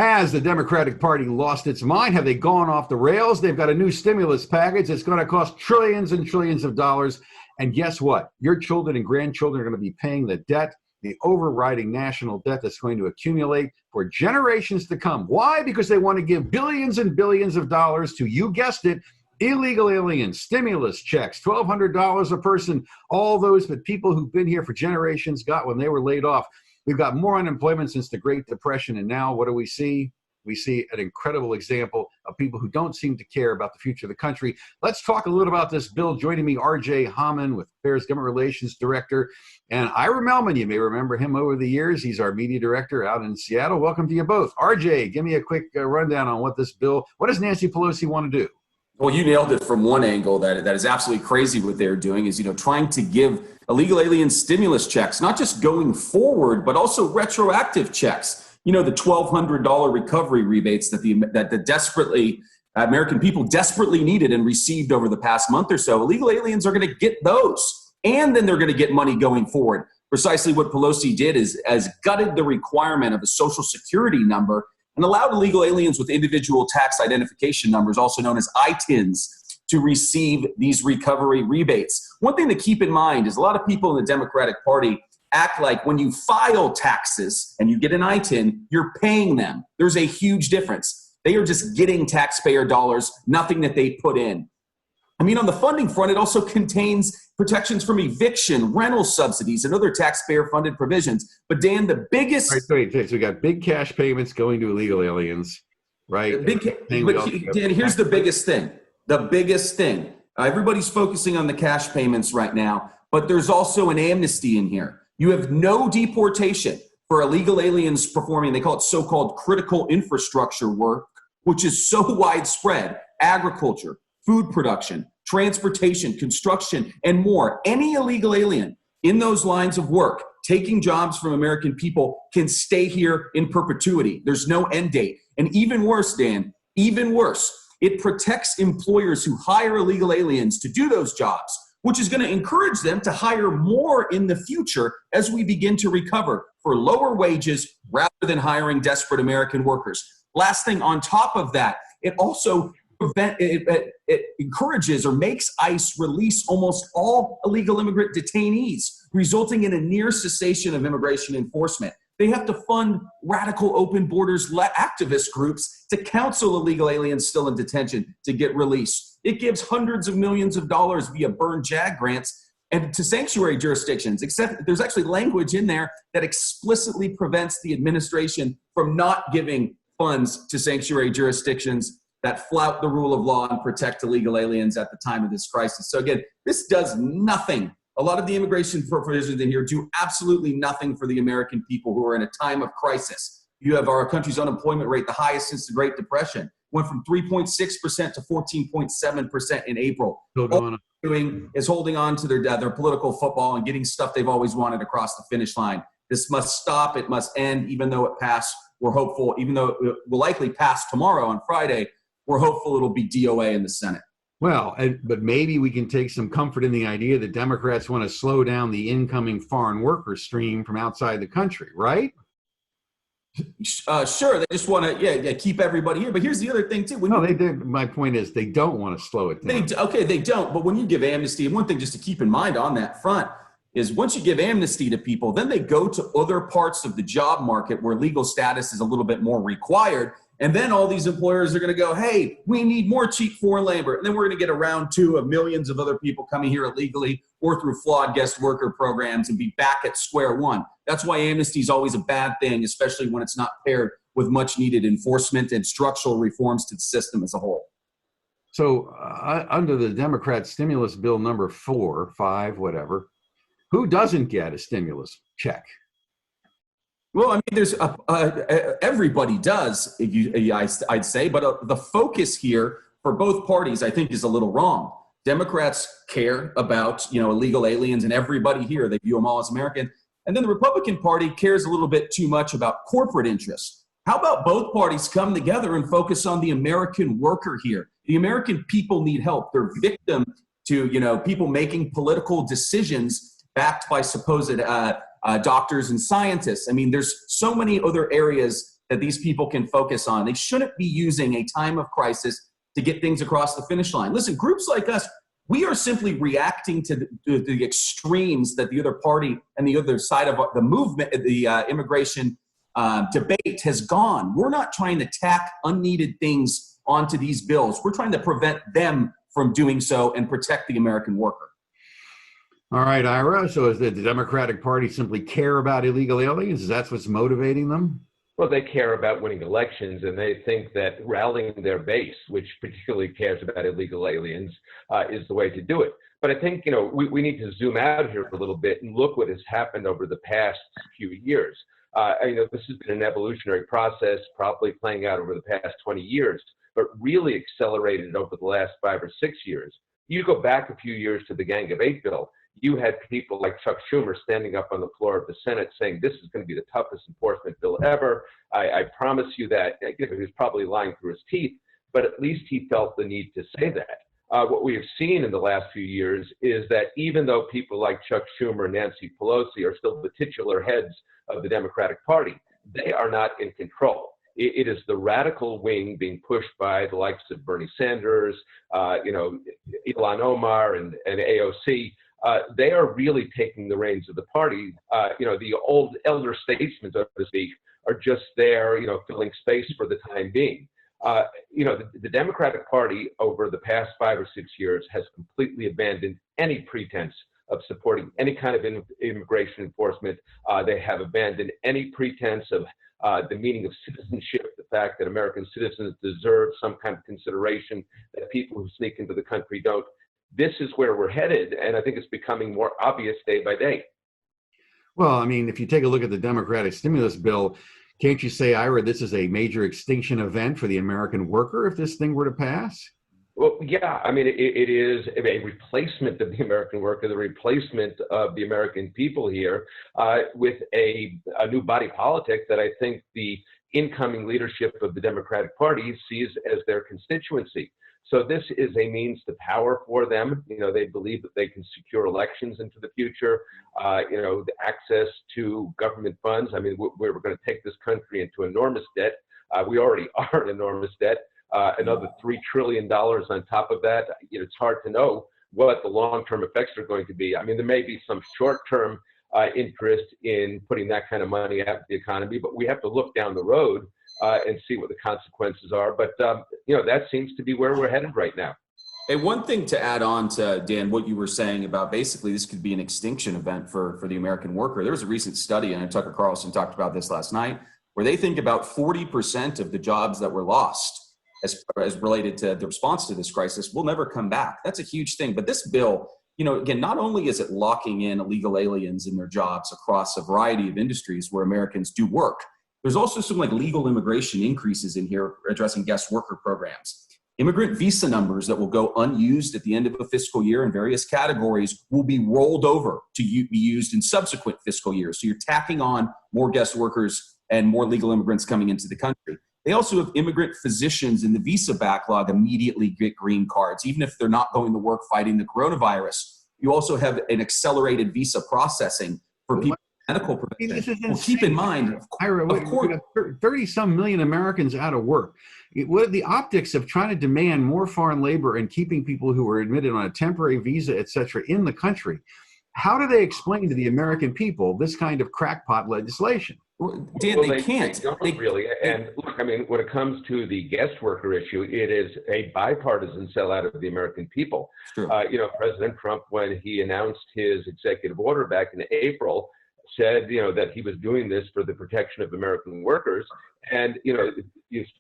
Has the Democratic Party lost its mind? Have they gone off the rails? They've got a new stimulus package that's going to cost trillions and trillions of dollars. And guess what? Your children and grandchildren are going to be paying the debt, the overriding national debt that's going to accumulate for generations to come. Why? Because they want to give billions and billions of dollars to, you guessed it, illegal aliens, stimulus checks, $1,200 a person, all those that people who've been here for generations got when they were laid off. We've got more unemployment since the Great Depression, and now what do we see? We see an incredible example of people who don't seem to care about the future of the country. Let's talk a little about this bill. Joining me, RJ Hauman, with Affairs Government Relations Director, and Ira Mehlman. You may remember him over the years. He's our Media Director out in Seattle. Welcome to you both. RJ, give me a quick rundown on what this bill, what does Nancy Pelosi want to do? Well, you nailed it from one angle. That is absolutely crazy what they're doing is, trying to give illegal alien stimulus checks, not just going forward, but also retroactive checks. The $1,200 recovery rebates that the American people desperately needed and received over the past month or so. Illegal aliens are going to get those, and then they're going to get money going forward. Precisely what Pelosi did is gutted the requirement of a Social Security number and allowed illegal aliens with individual tax identification numbers, also known as ITINs, to receive these recovery rebates. One thing to keep in mind is a lot of people in the Democratic Party act like when you file taxes and you get an ITIN, you're paying them. There's a huge difference. They are just getting taxpayer dollars, nothing that they put in. On the funding front, it also contains protections from eviction, rental subsidies, and other taxpayer-funded provisions. But Dan, the biggest... Wait, so we got big cash payments going to illegal aliens, right? Dan, here's the biggest thing. The biggest thing. Everybody's focusing on the cash payments right now, but there's also an amnesty in here. You have no deportation for illegal aliens performing, they call it so-called critical infrastructure work, which is so widespread: agriculture, food production, transportation, construction, and more. Any illegal alien in those lines of work taking jobs from American people can stay here in perpetuity. There's no end date. And even worse, Dan, even worse, it protects employers who hire illegal aliens to do those jobs, which is going to encourage them to hire more in the future as we begin to recover for lower wages rather than hiring desperate American workers. Last thing on top of that, it also it encourages or makes ICE release almost all illegal immigrant detainees, resulting in a near cessation of immigration enforcement. They have to fund radical open borders activist groups to counsel illegal aliens still in detention to get released. It gives hundreds of millions of dollars via burn JAG grants and to sanctuary jurisdictions, except there's actually language in there that explicitly prevents the administration from not giving funds to sanctuary jurisdictions that flout the rule of law and protect illegal aliens at the time of this crisis. So again, this does nothing. A lot of the immigration provisions in here do absolutely nothing for the American people who are in a time of crisis. You have our country's unemployment rate, the highest since the Great Depression, went from 3.6% to 14.7% in April. All they're doing is holding on to their political football and getting stuff they've always wanted across the finish line. This must stop. It must end. Even though it passed, we're hopeful, even though it will likely pass tomorrow on Friday, we're hopeful it'll be DOA in the Senate. Well, but maybe we can take some comfort in the idea that Democrats want to slow down the incoming foreign worker stream from outside the country, right? Sure. They just want to keep everybody here. But here's the other thing, too. My point is they don't want to slow it down. They don't. But when you give amnesty, and one thing just to keep in mind on that front is once you give amnesty to people, then they go to other parts of the job market where legal status is a little bit more required. And then all these employers are going to go, hey, we need more cheap foreign labor. And then we're going to get a round two of millions of other people coming here illegally or through flawed guest worker programs and be back at square one. That's why amnesty is always a bad thing, especially when it's not paired with much needed enforcement and structural reforms to the system as a whole. So under the Democrat stimulus bill number 4, 5, whatever, who doesn't get a stimulus check? Well, I mean, there's everybody does, I'd say, but the focus here for both parties, I think, is a little wrong. Democrats care about, illegal aliens and everybody here. They view them all as American. And then the Republican Party cares a little bit too much about corporate interests. How about both parties come together and focus on the American worker here? The American people need help. They're victim to, people making political decisions backed by supposed doctors and scientists. I mean, there's so many other areas that these people can focus on. They shouldn't be using a time of crisis to get things across the finish line. Listen, groups like us, we are simply reacting to the extremes that the other party and the other side of the movement, the immigration debate has gone. We're not trying to tack unneeded things onto these bills. We're trying to prevent them from doing so and protect the American worker. All right, Ira. So does the Democratic Party simply care about illegal aliens? Is that what's motivating them? Well, they care about winning elections, and they think that rallying their base, which particularly cares about illegal aliens, is the way to do it. But I think, we need to zoom out here a little bit and look what has happened over the past few years. This has been an evolutionary process, probably playing out over the past 20 years, but really accelerated over the last 5 or 6 years. You go back a few years to the Gang of Eight bill, you had people like Chuck Schumer standing up on the floor of the Senate saying, this is going to be the toughest enforcement bill ever. I promise you that. He was probably lying through his teeth, but at least he felt the need to say that. What we have seen in the last few years is that even though people like Chuck Schumer and Nancy Pelosi are still the titular heads of the Democratic Party, they are not in control. It is the radical wing being pushed by the likes of Bernie Sanders, Ilhan Omar and AOC. They are really taking the reins of the party. The old elder statesmen, so to speak, are just there, filling space for the time being. The Democratic Party over the past 5 or 6 years has completely abandoned any pretense of supporting any kind of immigration enforcement. They have abandoned any pretense of the meaning of citizenship, the fact that American citizens deserve some kind of consideration that people who sneak into the country don't. This is where we're headed, and I think it's becoming more obvious day by day. Well, if you take a look at the Democratic stimulus bill, can't you say, Ira, this is a major extinction event for the American worker if this thing were to pass? Well, yeah, it is a replacement of the American worker, the replacement of the American people here with a new body politic that I think the incoming leadership of the Democratic Party sees as their constituency. So this is a means to power for them. They believe that they can secure elections into the future, the access to government funds. We're going to take this country into enormous debt. We already are in enormous debt. Another $3 trillion on top of that. It's hard to know what the long-term effects are going to be. There may be some short-term interest in putting that kind of money out of the economy, but we have to look down the road and see what the consequences are. But, that seems to be where we're headed right now. Hey, one thing to add on to, Dan, what you were saying about basically this could be an extinction event for the American worker. There was a recent study, and Tucker Carlson talked about this last night, where they think about 40% of the jobs that were lost as related to the response to this crisis will never come back. That's a huge thing. But this bill, again, not only is it locking in illegal aliens in their jobs across a variety of industries where Americans do work, there's also some legal immigration increases in here addressing guest worker programs. Immigrant visa numbers that will go unused at the end of a fiscal year in various categories will be rolled over to be used in subsequent fiscal years. So you're tacking on more guest workers and more legal immigrants coming into the country. They also have immigrant physicians in the visa backlog immediately get green cards, even if they're not going to work fighting the coronavirus. You also have an accelerated visa processing for people. Medical prevention. Well, keep in mind, Ira, of course, 30-some million Americans out of work. What are the optics of trying to demand more foreign labor and keeping people who are admitted on a temporary visa, et cetera, in the country? How do they explain to the American people this kind of crackpot legislation? Dan, they can't. They don't really. And look, when it comes to the guest worker issue, it is a bipartisan sellout of the American people. President Trump, when he announced his executive order back in April, said, that he was doing this for the protection of American workers. And, you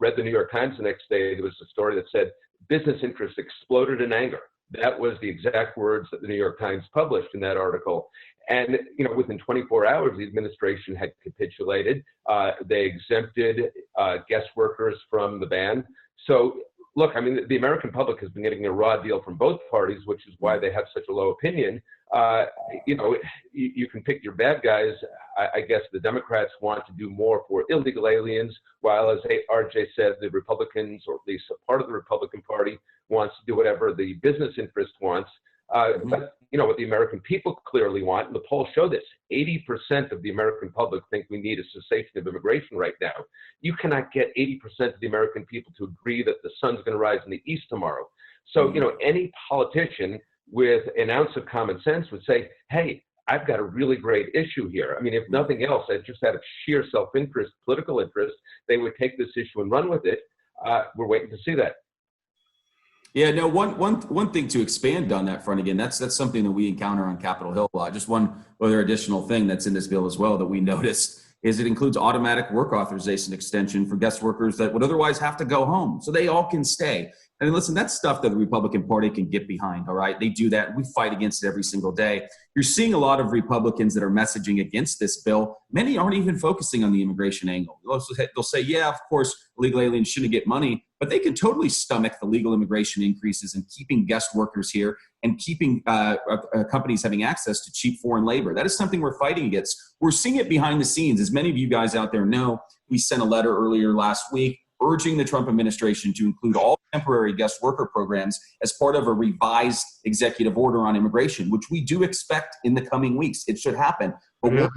read the New York Times the next day, there was a story that said business interests exploded in anger. That was the exact words that the New York Times published in that article. And, within 24 hours, the administration had capitulated. They exempted guest workers from the ban. So, look, the American public has been getting a raw deal from both parties, which is why they have such a low opinion. You can pick your bad guys. I guess the Democrats want to do more for illegal aliens, while, as RJ said, the Republicans, or at least a part of the Republican Party, wants to do whatever the business interest wants. But what the American people clearly want, and the polls show this, 80% of the American public think we need a cessation of immigration right now. You cannot get 80% of the American people to agree that the sun's going to rise in the east tomorrow. So, any politician with an ounce of common sense would say, hey, I've got a really great issue here. I mean, if nothing else, just out of sheer self-interest, political interest, they would take this issue and run with it. We're waiting to see that. Yeah, no, one thing to expand on that front, again, that's something that we encounter on Capitol Hill a lot. Just one other additional thing that's in this bill as well that we noticed is it includes automatic work authorization extension for guest workers that would otherwise have to go home. So they all can stay. And listen, that's stuff that the Republican Party can get behind, all right? They do that. We fight against it every single day. You're seeing a lot of Republicans that are messaging against this bill. Many aren't even focusing on the immigration angle. They'll say, yeah, of course, illegal aliens shouldn't get money, but they can totally stomach the legal immigration increases and keeping guest workers here and keeping companies having access to cheap foreign labor. That is something we're fighting against. We're seeing it behind the scenes. As many of you guys out there know, we sent a letter earlier last week urging the Trump administration to include all temporary guest worker programs as part of a revised executive order on immigration, which we do expect in the coming weeks. It should happen. But what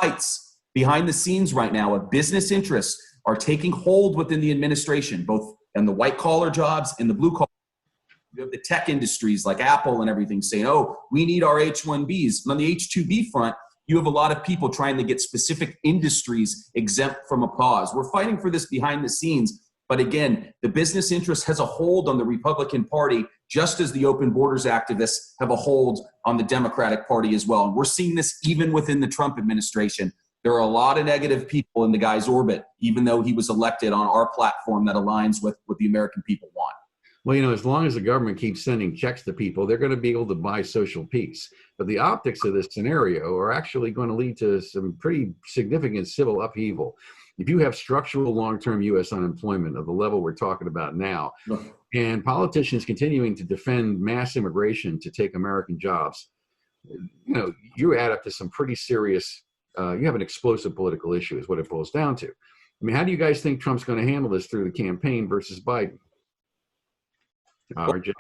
fights behind the scenes right now of business interests are taking hold within the administration, both in the white-collar jobs and the blue-collar. You have the tech industries like Apple and everything saying, oh, we need our H-1Bs. And on the H-2B front, you have a lot of people trying to get specific industries exempt from a pause. We're fighting for this behind the scenes. But again, the business interest has a hold on the Republican Party, just as the Open Borders activists have a hold on the Democratic Party as well. And we're seeing this even within the Trump administration. There are a lot of negative people in the guy's orbit, even though he was elected on our platform that aligns with what the American people want. Well, as long as the government keeps sending checks to people, they're going to be able to buy social peace. But the optics of this scenario are actually going to lead to some pretty significant civil upheaval. If you have structural long-term U.S. unemployment of the level we're talking about now, and politicians continuing to defend mass immigration to take American jobs, you add up to some pretty serious, you have an explosive political issue is what it boils down to. I mean, how do you guys think Trump's going to handle this through the campaign versus Biden? RJ?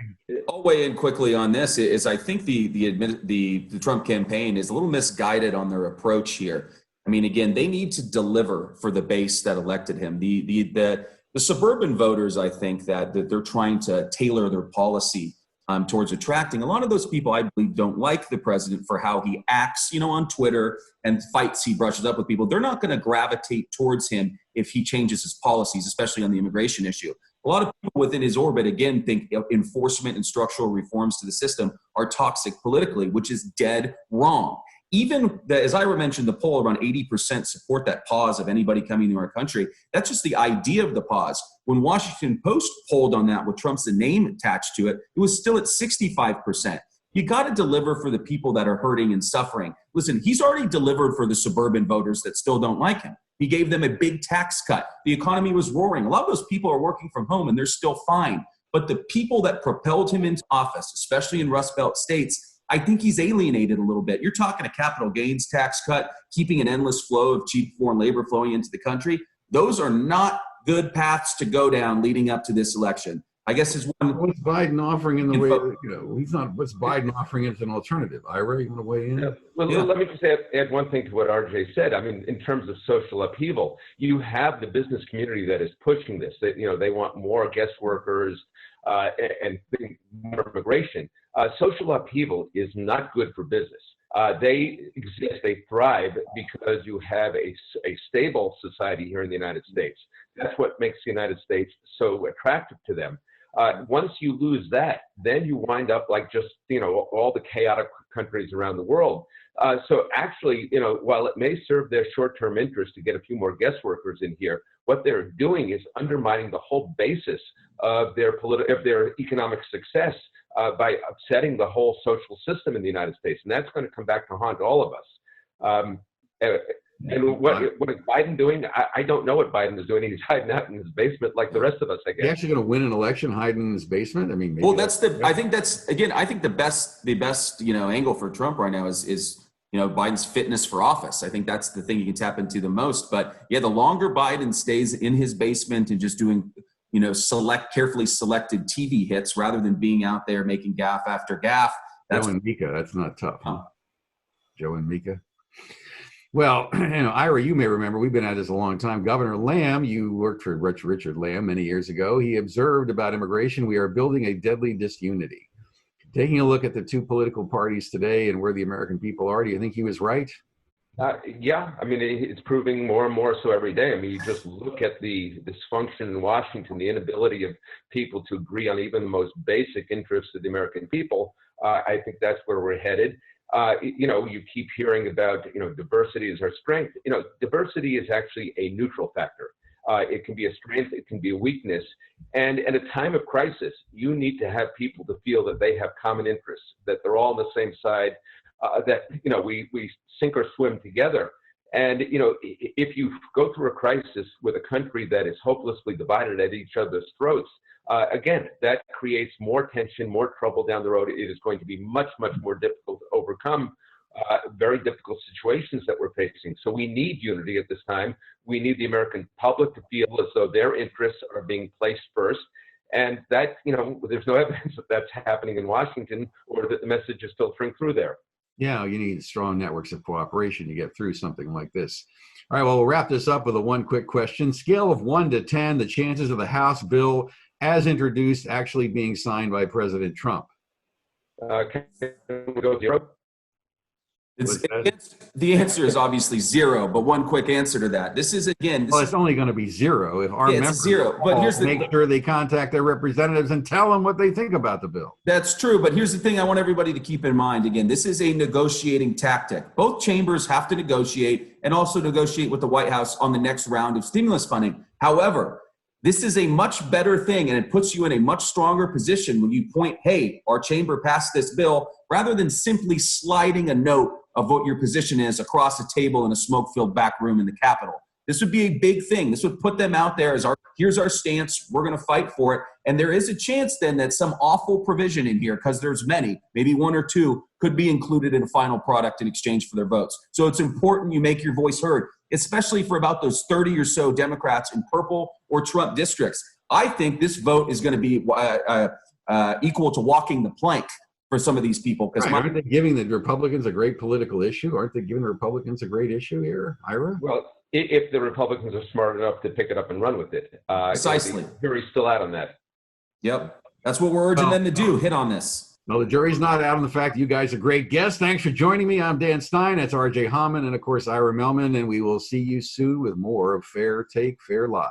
I'll weigh in quickly on this. Is I think the Trump campaign is a little misguided on their approach here. I mean, again, they need to deliver for the base that elected him. The suburban voters, I think that they're trying to tailor their policy towards attracting. A lot of those people, I believe, don't like the president for how he acts, on Twitter and fights he brushes up with people. They're not going to gravitate towards him if he changes his policies, especially on the immigration issue. A lot of people within his orbit, again, think enforcement and structural reforms to the system are toxic politically, which is dead wrong. Even, as Ira mentioned, the poll around 80% support that pause of anybody coming to our country. That's just the idea of the pause. When Washington Post polled on that with Trump's name attached to it, it was still at 65%. You got to deliver for the people that are hurting and suffering. Listen, he's already delivered for the suburban voters that still don't like him. He gave them a big tax cut. The economy was roaring. A lot of those people are working from home and they're still fine. But the people that propelled him into office, especially in Rust Belt states, I think he's alienated a little bit. You're talking a capital gains tax cut, keeping an endless flow of cheap foreign labor flowing into the country. Those are not good paths to go down leading up to this election. I guess is one. What's Biden offering in the way? He's not. What's Biden offering as an alternative? Ira, you want to weigh in? Yeah. Well, let me just add one thing to what RJ said. I mean, in terms of social upheaval, you have the business community that is pushing this. They want more guest workers and more immigration. Social upheaval is not good for business. They exist, they thrive because you have a stable society here in the United States. That's what makes the United States so attractive to them. Once you lose that, then you wind up like just, all the chaotic countries around the world. So actually, while it may serve their short-term interest to get a few more guest workers in here, what they're doing is undermining the whole basis of their economic success by upsetting the whole social system in the United States. And that's going to come back to haunt all of us. And what is Biden doing? I don't know what Biden is doing. He's hiding out in his basement like the rest of us, I guess. He's actually going to win an election hiding in his basement? I mean, maybe I think the best, angle for Trump right now is Biden's fitness for office. I think that's the thing you can tap into the most. But yeah, the longer Biden stays in his basement and just doing carefully selected TV hits rather than being out there making gaffe after gaffe. Joe and Mika, that's not tough, huh? Joe and Mika. Well, Ira, you may remember, we've been at this a long time. Governor Lamb, you worked for Richard Lamb many years ago. He observed about immigration, we are building a deadly disunity. Taking a look at the two political parties today and where the American people are, do you think he was right? Yeah, I mean, it's proving more and more so every day. I mean, you just look at the dysfunction in Washington, the inability of people to agree on even the most basic interests of the American people. I think that's where we're headed. You keep hearing about, diversity is our strength. Diversity is actually a neutral factor. It can be a strength, it can be a weakness. And at a time of crisis, you need to have people to feel that they have common interests, that they're all on the same side, that, we sink or swim together. And, if you go through a crisis with a country that is hopelessly divided at each other's throats, again, that creates more tension, more trouble down the road. It is going to be much, much more difficult to overcome very difficult situations that we're facing. So we need unity at this time. We need the American public to feel as though their interests are being placed first. And that, there's no evidence that that's happening in Washington or that the message is filtering through there. Yeah, you need strong networks of cooperation to get through something like this. All right, well, we'll wrap this up with one quick question. Scale of 1 to 10, the chances of the House bill as introduced actually being signed by President Trump. Can we go 0? The answer is obviously 0, but one quick answer to that. This is, again... it's only going to be 0 if our members 0. But here's make sure they contact their representatives and tell them what they think about the bill. That's true, but here's the thing I want everybody to keep in mind. Again, this is a negotiating tactic. Both chambers have to negotiate and also negotiate with the White House on the next round of stimulus funding. However, this is a much better thing, and it puts you in a much stronger position when you point, hey, our chamber passed this bill, rather than simply sliding a note of what your position is across a table in a smoke-filled back room in the Capitol. This would be a big thing. This would put them out there as here's our stance, we're going to fight for it. And there is a chance then that some awful provision in here, because there's many, maybe 1 or 2, could be included in a final product in exchange for their votes. So it's important you make your voice heard, especially for about those 30 or so Democrats in purple or Trump districts. I think this vote is going to be equal to walking the plank for some of these people. Because aren't they giving the Republicans a great political issue? Aren't they giving the Republicans a great issue here, Ira? Well, if the Republicans are smart enough to pick it up and run with it. Precisely. The jury's still out on that. Yep. That's what we're urging them to do, hit on this. No, the jury's not out on the fact that you guys are great guests. Thanks for joining me. I'm Dan Stein. That's RJ Hauman and, of course, Ira Mehlman. And we will see you soon with more of Fair Take, Fair Lie.